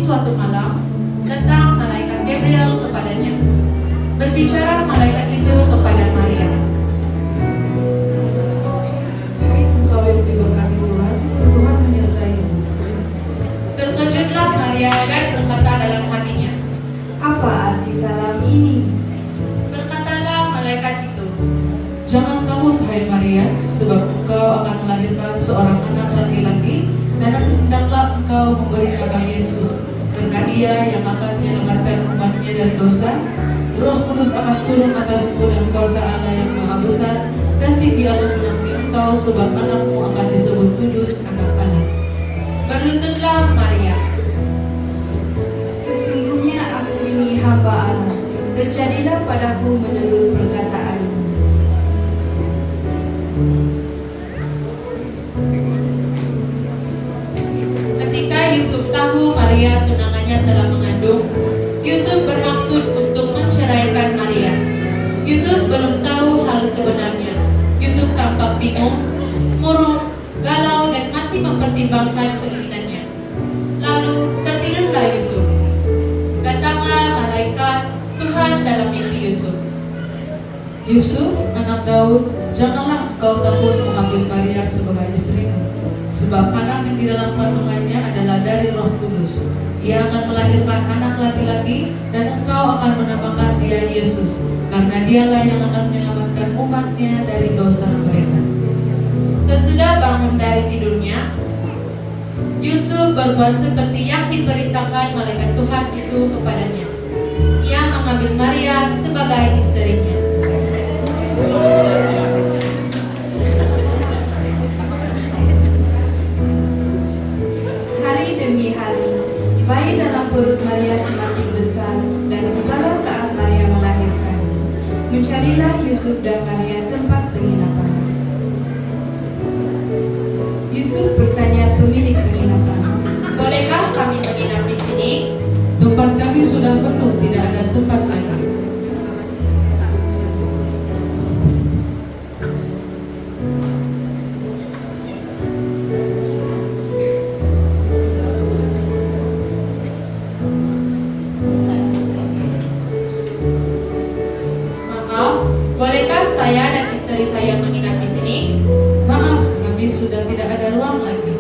Suatu malam, datang malaikat Gabriel kepadanya. Berbicara malaikat itu kepada Maria. Engkau yang diberkati Tuhan, Tuhan menyertaimu. Terkejutlah Maria dan berkata dalam hatinya, Apa arti salam ini? berkatalah malaikat itu, Jangan takut, hai Maria, sebab engkau akan melahirkan seorang anak laki-laki, dan hendaklah engkau memberi nama Yesus, karena Dia yang akan menyelamatkan umatnya dari dosa. Roh Kudus akan turun atasmu dan kuasa Allah yang Maha Besar, dan tinggi akan menanti engkau, sebab anakmu akan disebut kudus, anak Allah. berlututlah Maria. Sesungguhnya aku ini hamba Allah, terjadilah padaku menurut perkataanmu. Ketika Yusuf tahu Maria tunangannya telah mengandung, Yusuf bermaksud untuk menceraikan Maria. Yusuf belum tahu hal sebenarnya. Yusuf tampak bingung, murung, galau dan masih mempertimbangkan keinginannya. Lalu tertidurlah Yusuf. Datanglah malaikat Tuhan dalam mimpi Yusuf. Yusuf, anak Daud, janganlah engkau takut mengambil Maria sebagai istrimu, sebab anak yang di dalam kandungannya adalah dari Roh Kudus. Ia akan melahirkan anak laki-laki, dan engkau akan menamakan dia Yesus, karena dialah yang akan menyelamatkan umatnya dari dosa mereka. Sesudah bangun dari tidurnya, Yusuf berbuat seperti yang diperintahkan malaikat Tuhan itu kepadanya. Ia mengambil Maria sebagai istrinya. Hari demi hari, bayi dalam perut Maria semakin besar, dan tibalah saat Maria melahirkan. Mencarilah Yusuf dan Maria tempat penginapan. Yusuf bertanya pemilik penginapan, Bolehkah kami menginap di sini? Tempat kami sudah penuh, tidak ada tempat lagi. Maaf, bolehkah saya dan istri saya menginap di sini? Maaf, kami sudah tidak ada ruang lagi.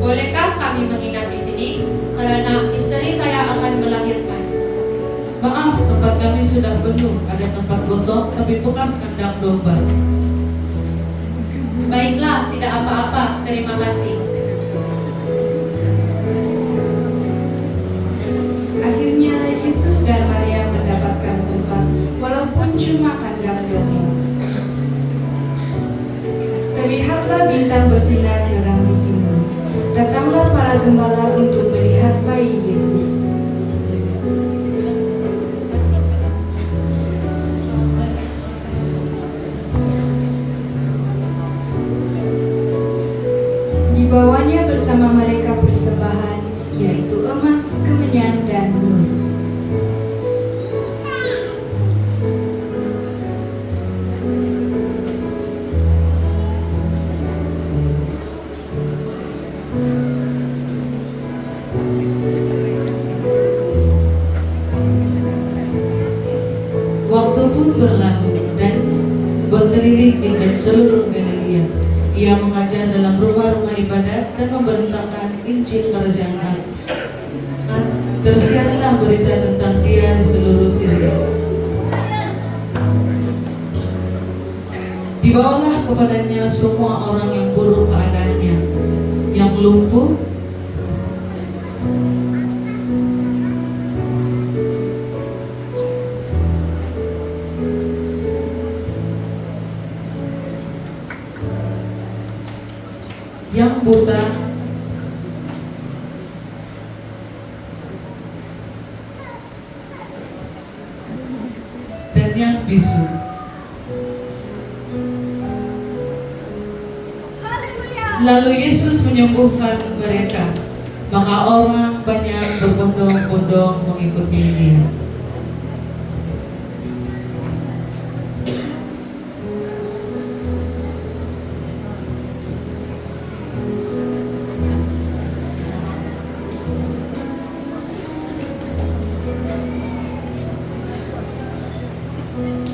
Bolehkah kami menginap di sini? Karena istri saya akan melahirkan. Maaf, tempat kami sudah penuh. Ada tempat kosong, tapi bekas kandang domba. Baiklah, tidak apa-apa. Terima kasih. akhirnya Yusuf dan Maria mendapatkan tempat, walaupun cuma kandang domba. Terlihatlah bintang bersinar terang di timur. Datanglah para gembala untuk melihat bayi Yesus. Dibawanya bersama mereka persembahan, yaitu emas, kemenyan, dan nur. Waktu pun berlalu dan berkeliling di seluruh Galilea. Ia mengajar dalam rumah-rumah ibadat dan memberitakan Injil Kerajaan Allah. Tersiarlah berita tentang Dia di seluruh Syria. Dibawalah kepadanya semua orang yang buruk keadaannya, yang lumpuh, yang buta, dan yang bisu. Lalu Yesus menyembuhkan mereka, maka orang banyak berbondong-bondong mengikuti Dia.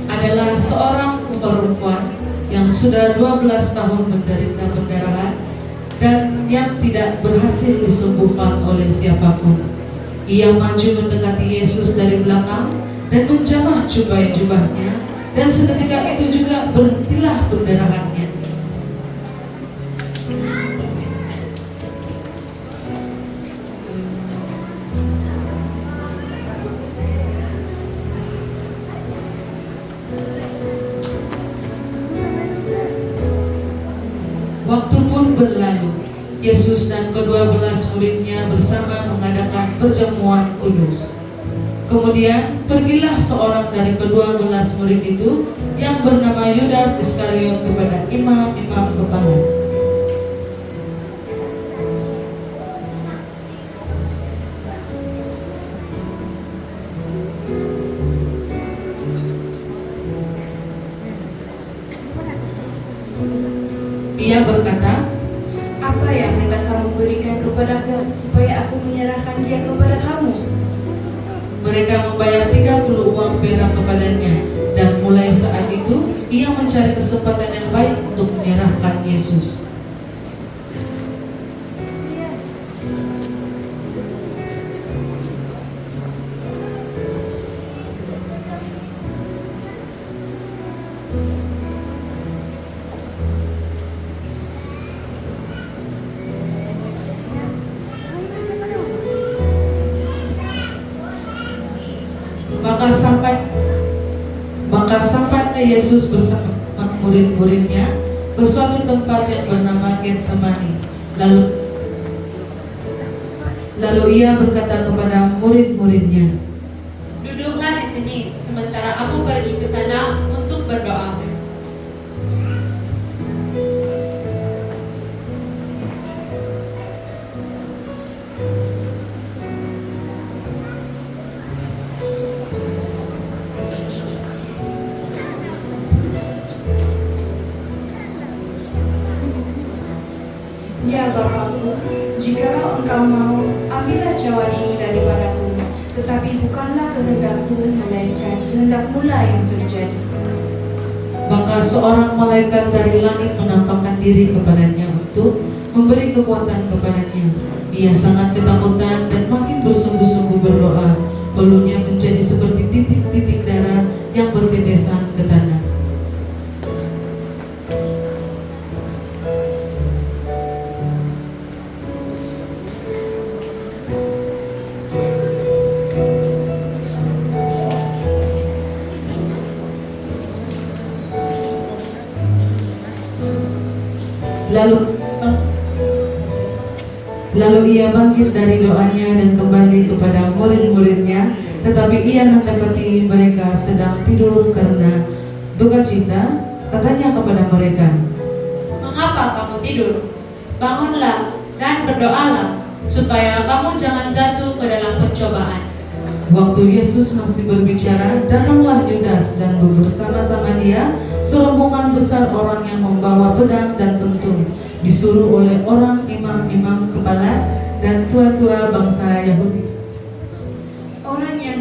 Adalah seorang perempuan yang sudah 12 tahun menderita pendarahan dan yang tidak berhasil disembuhkan oleh siapapun. Ia maju mendekati Yesus dari belakang dan menjamah jubah-jubahnya, dan seketika itu juga berhentilah pendarahannya. Waktu pun berlalu, Yesus dan ke-12 muridnya bersama mengadakan perjamuan kudus. Kemudian pergilah seorang dari ke-12 murid itu yang bernama Yudas Iskariot kepada imam-imam kepala. Ia berkata, Apa yang hendak kamu berikan kepadaku supaya aku menyerahkan dia kepada kamu? mereka membayar 30 uang perak kepadanya, dan mulai saat itu ia mencari kesempatan yang baik untuk menyerahkan Yesus. Maka sampailah Yesus bersama murid-muridnya ke suatu tempat yang bernama Getsemani. Lalu ia berkata kepada murid-muridnya, Duduklah di sini, sementara aku pergi ke sana untuk berdoa. Ya Bapakku, jikalau engkau mau, ambillah cawan ini daripadaku, tetapi bukanlah kehendakku, melainkan kehendak-Mu lah yang terjadi. Maka seorang malaikat dari langit menampakkan diri kepadanya untuk memberi kekuatan kepadanya. Ia sangat ketakutan dan makin bersungguh-sungguh berdoa. Bulunya menjadi seperti titik-titik darah yang bertetesan ke tanah. Lalu ia bangkit dari doanya dan kembali kepada murid-muridnya, tetapi ia mendapati mereka sedang tidur karena duka cita. Katanya kepada mereka, Mengapa kamu tidur? Bangunlah dan berdoalah, supaya kamu jangan jatuh ke dalam pencobaan. Waktu Yesus masih berbicara, datanglah Yudas dan bersama-sama dia serombongan besar orang yang membawa pedang dan tentung, disuruh oleh orang imam-imam kepala dan tua-tua bangsa Yahudi. Orang yang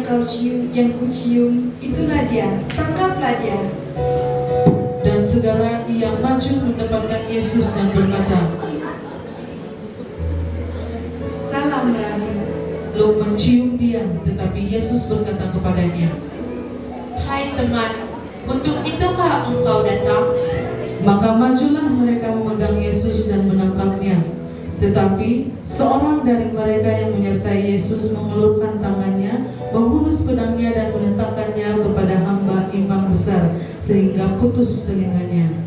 kucium, itulah dia, tangkaplah dia. Dan segera ia maju mendapatkan Yesus dan berkata, Salam Rabi. lalu mencium dia, tetapi Yesus berkata kepadanya, Hai teman, untuk itukah engkau datang? Maka majulah mereka memegang Yesus dan menangkapnya. Tetapi seorang dari mereka yang menyertai Yesus mengulurkan tangannya, menghunus pedangnya dan menentangkannya kepada hamba imam besar, sehingga putus telinganya.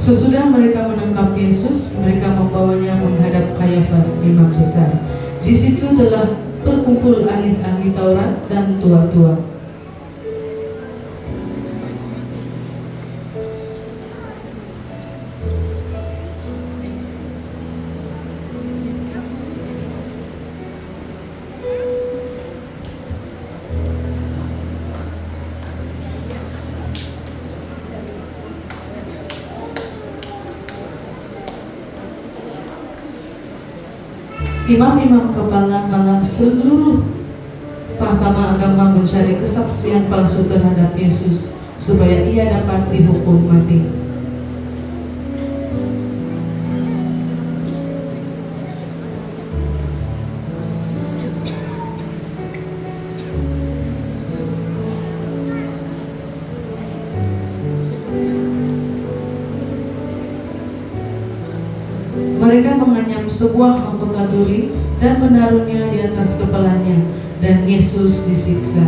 Sesudah mereka menangkap Yesus, mereka membawanya menghadap Kayafas, imam besar. Di situ telah berkumpul ahli-ahli Taurat dan tua-tua. Imam-imam kepala seluruh mahkamah agama mencari kesaksian palsu terhadap Yesus supaya ia dapat dihukum mati. Mereka menganyam sebuah mahkota duri dan menaruhnya di atas kepalanya, dan Yesus disiksa.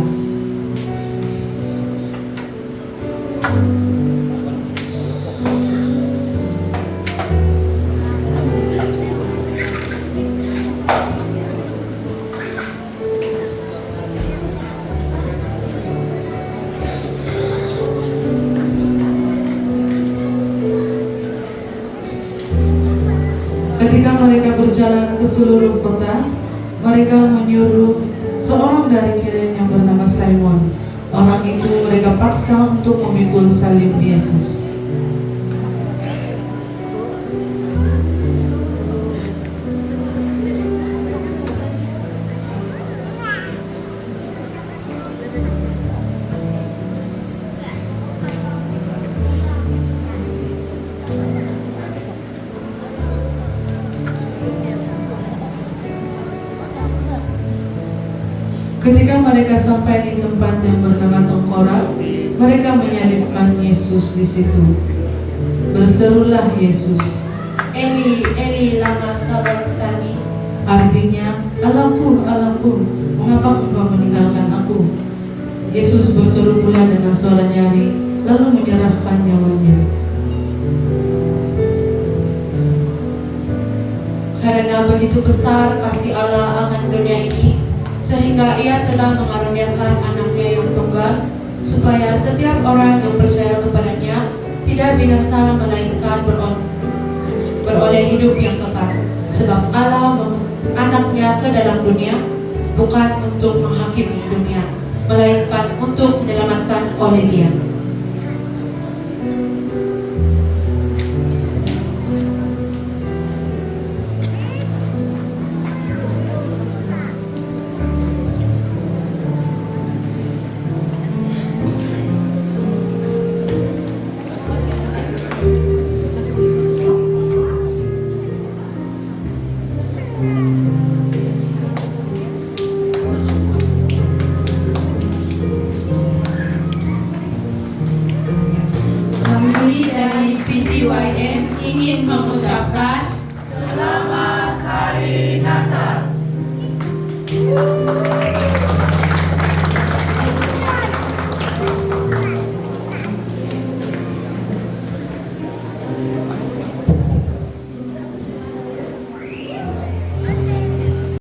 Ketika mereka berjalan ke seluruh kota, mereka menyuruh seorang dari kirinya yang bernama Simon. Orang itu mereka paksa untuk memikul salib Yesus. Ketika mereka sampai di tempat yang bernama Tengkorak, mereka menyalibkan Yesus di situ. Berserulah Yesus, Eli, Eli, lama sabachthani. artinya, Allahku, Allahku, mengapa engkau meninggalkan aku? Yesus berseru pula dengan suara nyaring, lalu menyerahkan nyawanya. Karena begitu besar kasih Allah akan dunia ini, sehingga ia telah mengaruniakan anaknya yang tunggal, supaya setiap orang yang percaya kepadanya tidak binasa, melainkan beroleh hidup yang kekal. Sebab Allah anaknya ke dalam dunia, bukan untuk menghakimi dunia, melainkan untuk menyelamatkan oleh Dia. Kami dari PCYM ingin mengucapkan Selamat Hari Natal.